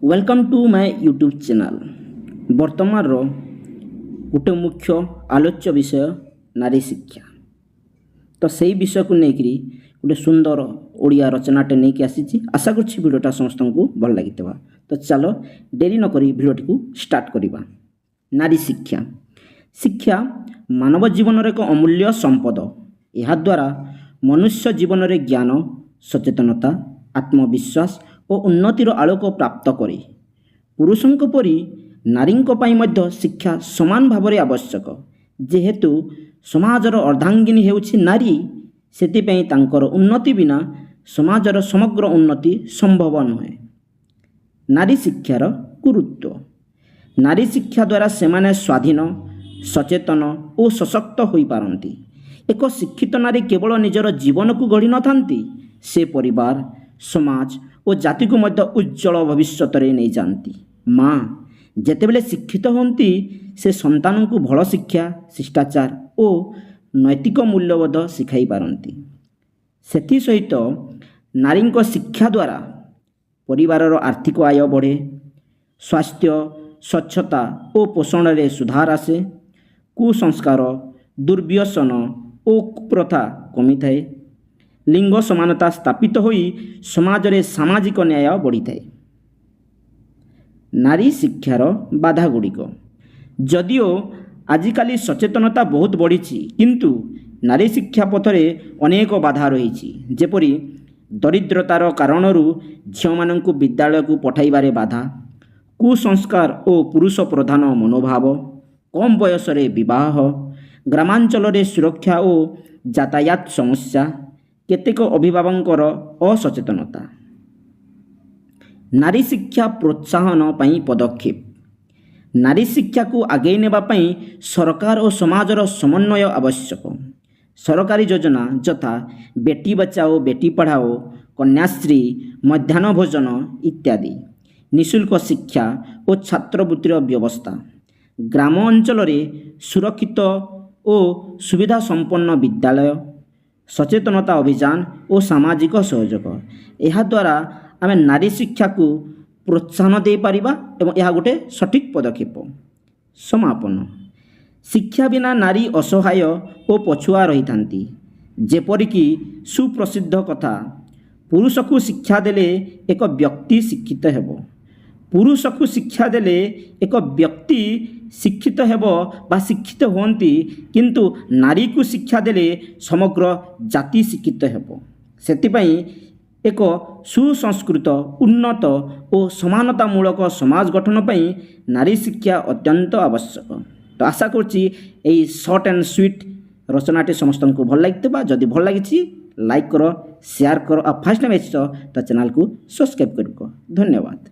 Welcome to my YouTube channel. वर्तमान गोटे मुख्य आलोच्य विषय नारी शिक्षा। तो सही विषय को लेकर गोटे सुंदर ओडिया रचनाटे नहीं आसी। आशा करुँची भिडियोटा समस्त को भल लगी। तो चलो डेरी नक भिडियोटी को स्टार्ट करवा। नारी शिक्षा शिक्षा मानव जीवन एक अमूल्य संपद। यह द्वारा मनुष्य जीवन में ज्ञान सचेतनता आत्मविश्वास और उन्नतिर आलोक प्राप्त करे। पुरुषों परी नारी शिक्षा समान भाव में आवश्यक। जेहेतु समाजर अर्धांगिनी हेउछि नारी, सेतिपई तांकर उन्नति बिना समाजर समग्र उन्नति संभव नुहे। नारी शिक्षार गुरुत्व नारी शिक्षा द्वारा सेमाने स्वाधीन सचेतन और सशक्त होई पारंती। एक शिक्षित नारी केवल निजर जीवन को गढ़ी न थांती, से परिवार समाज और जाति को मध्य उज्जवल भविष्य नहीं जाती। माँ जेतेबेले शिक्षित होती से संतान को भल शिक्षा शिष्टाचार और नैतिक मूल्यबोध शिखाई पारंती। सेथि सहित नारी शिक्षा द्वारा परिवार आर्थिक आय बढ़े, स्वास्थ्य स्वच्छता और पोषण में सुधार आसे, कुसंस्कार दुर्व्यसन और कुप्रथा कमी थाए, लिंग समानता स्थापित होई समाज रे सामाजिक न्याय बढ़ी थाए। नारी शिक्षार बाधा गुड़िक जदिओ आजिकाली सचेतनता बहुत बढ़ी, किंतु नारी शिक्षा पथरे अनेक बाधा रही। जेपरी दरिद्रतार कारणरू झियो मानंकु विद्यालय को पठाइबारे बाधा, कुसंस्कार और पुरुष प्रधान मनोभाव, कम बयस रे विवाह, ग्रामांचल रे सुरक्षा और यातायात समस्या, केतेक अभिभावकर असचेतनता। नारी शिक्षा प्रोत्साहन पई पदक्षेप नारी शिक्षा को आगे नेबा पई सरकार और समाजर समन्वय आवश्यक। सरकारी योजना यथा बेटी बचाओ बेटी पढ़ाओ, कन्याश्री, मध्याह्न भोजन इत्यादि, निःशुल्क शिक्षा और छात्रवृत्तिर व्यवस्था, ग्राम अंचल सुरक्षित और सुविधा संपन्न विद्यालय, सचेतनता अभियान और सामाजिक सहयोग, यह द्वारा आम नारी शिक्षा को प्रोत्साहन दे पारिबा एवं यह गोटे सठिक पदक्षेप। समापन शिक्षा बिना नारी असहाय और पछुआ रही थांती। जेपरिकी सुप्रसिद्ध कथा, पुरुष को शिक्षा देले एक व्यक्ति शिक्षित हेबो। पुरुष को शिक्षा देले एक व्यक्ति शिक्षित हेबो बा शिक्षित होंती, किंतु नारी को शिक्षा देले समग्र जाति शिक्षित हेबो। सेतिपई एक सुसंस्कृत उन्नत और समानतामूलक समाज गठन पई नारी शिक्षा अत्यंत आवश्यक। तो आशा करछि एई शॉर्ट एंड स्वीट रचनाटी समस्त को भल लगितबा। जदि भल लगी लाइक करो, शेयर करो और फर्स्ट टाइम तो चैनल को सब्सक्राइब करो। धन्यवाद।